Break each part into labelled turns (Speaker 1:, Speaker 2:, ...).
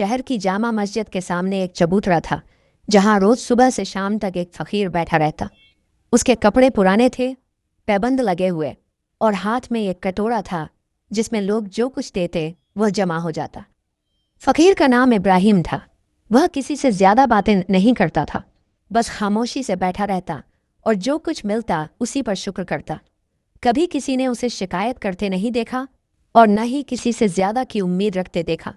Speaker 1: शहर की जामा मस्जिद के सामने एक चबूतरा था जहां रोज सुबह से शाम तक एक फकीर बैठा रहता। उसके कपड़े पुराने थे, पैबंद लगे हुए, और हाथ में एक कटोरा था जिसमें लोग जो कुछ देते वह जमा हो जाता। फकीर का नाम इब्राहिम था। वह किसी से ज्यादा बातें नहीं करता था, बस खामोशी से बैठा रहता और जो कुछ मिलता उसी पर शुक्र करता। कभी किसी ने उसे शिकायत करते नहीं देखा और न ही किसी से ज्यादा की उम्मीद रखते देखा।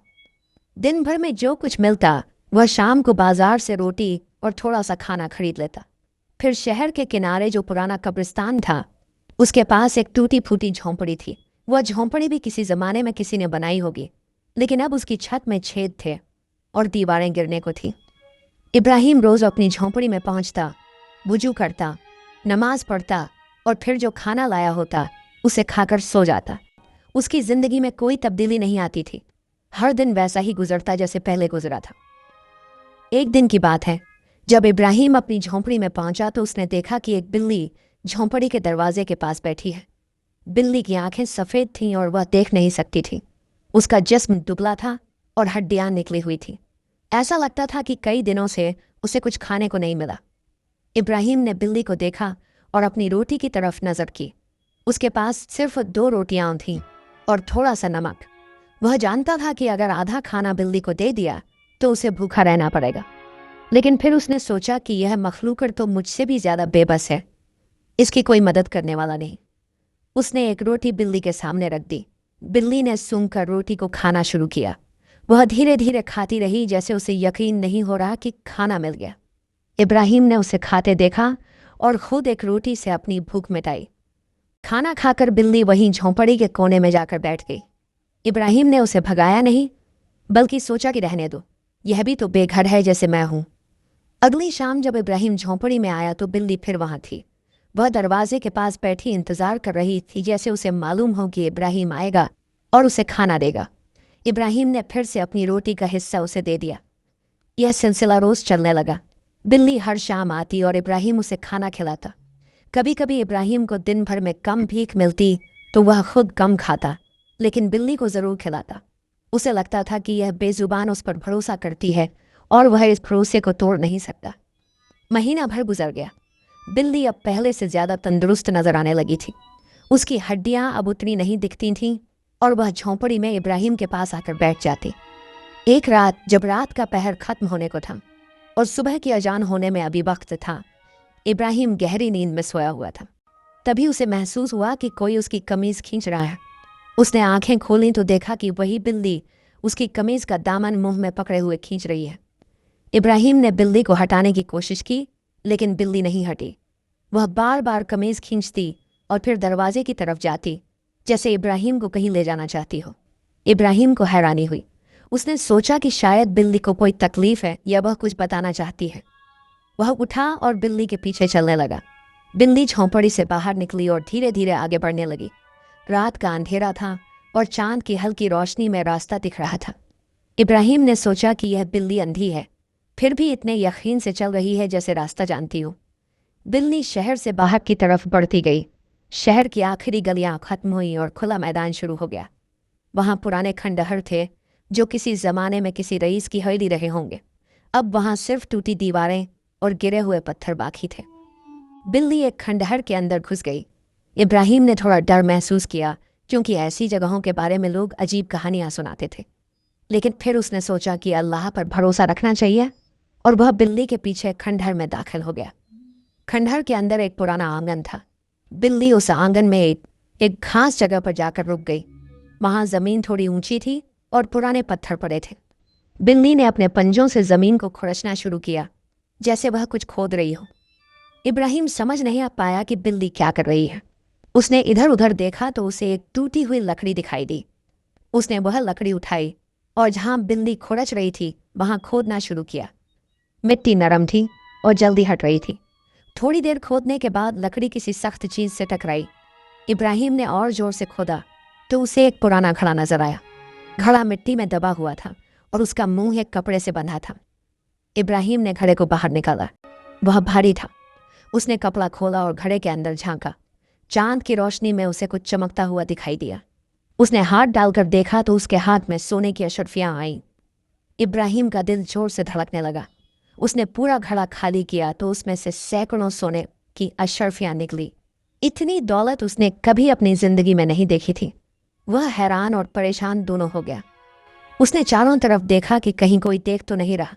Speaker 1: दिन भर में जो कुछ मिलता वह शाम को बाजार से रोटी और थोड़ा सा खाना खरीद लेता। फिर शहर के किनारे जो पुराना कब्रिस्तान था उसके पास एक टूटी फूटी झोंपड़ी थी। वह झोंपड़ी भी किसी जमाने में किसी ने बनाई होगी, लेकिन अब उसकी छत में छेद थे और दीवारें गिरने को थी। इब्राहिम रोज अपनी झोंपड़ी में पहुंचता, वुजू करता, नमाज पढ़ता और फिर जो खाना लाया होता उसे खाकर सो जाता। उसकी जिंदगी में कोई तब्दीली नहीं आती थी। हर दिन वैसा ही गुजरता जैसे पहले गुजरा था। एक दिन की बात है, जब इब्राहिम अपनी झोंपड़ी में पहुंचा तो उसने देखा कि एक बिल्ली झोंपड़ी के दरवाजे के पास बैठी है। बिल्ली की आंखें सफ़ेद थीं और वह देख नहीं सकती थी। उसका जिस्म दुबला था और हड्डियां निकली हुई थी। ऐसा लगता था कि कई दिनों से उसे कुछ खाने को नहीं मिला। इब्राहिम ने बिल्ली को देखा और अपनी रोटी की तरफ नज़र की। उसके पास सिर्फ 2 रोटियां थीं और थोड़ा सा नमक। वह जानता था कि अगर आधा खाना बिल्ली को दे दिया तो उसे भूखा रहना पड़ेगा, लेकिन फिर उसने सोचा कि यह मखलूक तो मुझसे भी ज़्यादा बेबस है, इसकी कोई मदद करने वाला नहीं। उसने एक रोटी बिल्ली के सामने रख दी। बिल्ली ने सूंघकर रोटी को खाना शुरू किया। वह धीरे धीरे खाती रही जैसे उसे यकीन नहीं हो रहा कि खाना मिल गया। इब्राहिम ने उसे खाते देखा और खुद एक रोटी से अपनी भूख मिटाई। खाना खाकर बिल्ली वहीं झोंपड़ी के कोने में जाकर बैठ गई। इब्राहिम ने उसे भगाया नहीं, बल्कि सोचा कि रहने दो, यह भी तो बेघर है जैसे मैं हूं। अगली शाम जब इब्राहिम झोंपड़ी में आया तो बिल्ली फिर वहां थी। वह दरवाजे के पास बैठी इंतजार कर रही थी, जैसे उसे मालूम हो कि इब्राहिम आएगा और उसे खाना देगा। इब्राहिम ने फिर से अपनी रोटी का हिस्सा उसे दे दिया। यह सिलसिला रोज चलने लगा। बिल्ली हर शाम आती और इब्राहिम उसे खाना खिलाता। कभी कभी इब्राहिम को दिन भर में कम भीख मिलती तो वह खुद कम खाता, लेकिन बिल्ली को ज़रूर खिलाता। उसे लगता था कि यह बेजुबान उस पर भरोसा करती है और वह इस भरोसे को तोड़ नहीं सकता। महीना भर गुजर गया। बिल्ली अब पहले से ज़्यादा तंदुरुस्त नजर आने लगी थी। उसकी हड्डियां अब उतनी नहीं दिखती थीं और वह झोंपड़ी में इब्राहिम के पास आकर बैठ जाती। एक रात जब रात का पहर खत्म होने को था और सुबह की अजान होने में अभी वक्त था, इब्राहिम गहरी नींद में सोया हुआ था। तभी उसे महसूस हुआ कि कोई उसकी कमीज़ खींच रहा है। उसने आंखें खोली तो देखा कि वही बिल्ली उसकी कमीज़ का दामन मुंह में पकड़े हुए खींच रही है। इब्राहिम ने बिल्ली को हटाने की कोशिश की, लेकिन बिल्ली नहीं हटी। वह बार बार कमीज़ खींचती और फिर दरवाजे की तरफ जाती, जैसे इब्राहिम को कहीं ले जाना चाहती हो। इब्राहिम को हैरानी हुई। उसने सोचा कि शायद बिल्ली को कोई तकलीफ है या वह कुछ बताना चाहती है। वह उठा और बिल्ली के पीछे चलने लगा। बिल्ली झोंपड़ी से बाहर निकली और धीरे धीरे आगे बढ़ने लगी। रात का अंधेरा था और चांद की हल्की रोशनी में रास्ता दिख रहा था। इब्राहिम ने सोचा कि यह बिल्ली अंधी है, फिर भी इतने यकीन से चल रही है जैसे रास्ता जानती हो। बिल्ली शहर से बाहर की तरफ बढ़ती गई। शहर की आखिरी गलियां खत्म हुई और खुला मैदान शुरू हो गया। वहां पुराने खंडहर थे जो किसी जमाने में किसी रईस की हवेली रहे होंगे। अब वहां सिर्फ टूटी दीवारें और गिरे हुए पत्थर बाकी थे। बिल्ली एक खंडहर के अंदर घुस गई। इब्राहिम ने थोड़ा डर महसूस किया, क्योंकि ऐसी जगहों के बारे में लोग अजीब कहानियां सुनाते थे। लेकिन फिर उसने सोचा कि अल्लाह पर भरोसा रखना चाहिए और वह बिल्ली के पीछे खंडहर में दाखिल हो गया। खंडहर के अंदर एक पुराना आंगन था। बिल्ली उस आंगन में एक खास जगह पर जाकर रुक गई। वहां जमीन थोड़ी ऊंची थी और पुराने पत्थर पड़े थे। बिल्ली ने अपने पंजों से जमीन को खुरचना शुरू किया, जैसे वह कुछ खोद रही हो। इब्राहिम समझ नहीं पाया कि बिल्ली क्या कर रही है। उसने इधर उधर देखा तो उसे एक टूटी हुई लकड़ी दिखाई दी। उसने वह लकड़ी उठाई और जहां बिल्ली खुरच रही थी वहां खोदना शुरू किया। मिट्टी नरम थी और जल्दी हट रही थी। थोड़ी देर खोदने के बाद लकड़ी किसी सख्त चीज से टकराई। इब्राहिम ने और जोर से खोदा तो उसे एक पुराना घड़ा नजर आया। घड़ा मिट्टी में दबा हुआ था और उसका मुंह एक कपड़े से बंधा था। इब्राहिम ने घड़े को बाहर निकाला। वह भारी था। उसने कपड़ा खोला और घड़े के अंदर झांका। चांद की रोशनी में उसे कुछ चमकता हुआ दिखाई दिया। उसने हाथ डालकर देखा तो उसके हाथ में सोने की अशरफियां आईं। ابراہیم کا دل زور سے دھڑکنے لگا۔ اس نے پورا گھڑا خالی کیا تو اس میں سے سینکڑوں سونے کی اشرفیاں نکلی۔ اتنی دولت اس نے کبھی اپنی زندگی میں نہیں دیکھی تھی۔ وہ حیران اور پریشان دونوں ہو گیا۔ اس نے چاروں طرف دیکھا کہ کہیں کوئی دیکھ تو نہیں رہا،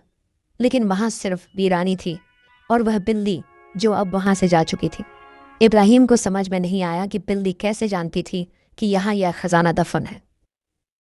Speaker 1: لیکن وہاں صرف ویرانی تھی اور وہ بلی جو اب وہاں سے جا چکی تھی۔ ابراہیم کو سمجھ میں نہیں آیا کہ بلی کیسے جانتی تھی کہ یہاں یہ خزانہ دفن ہے۔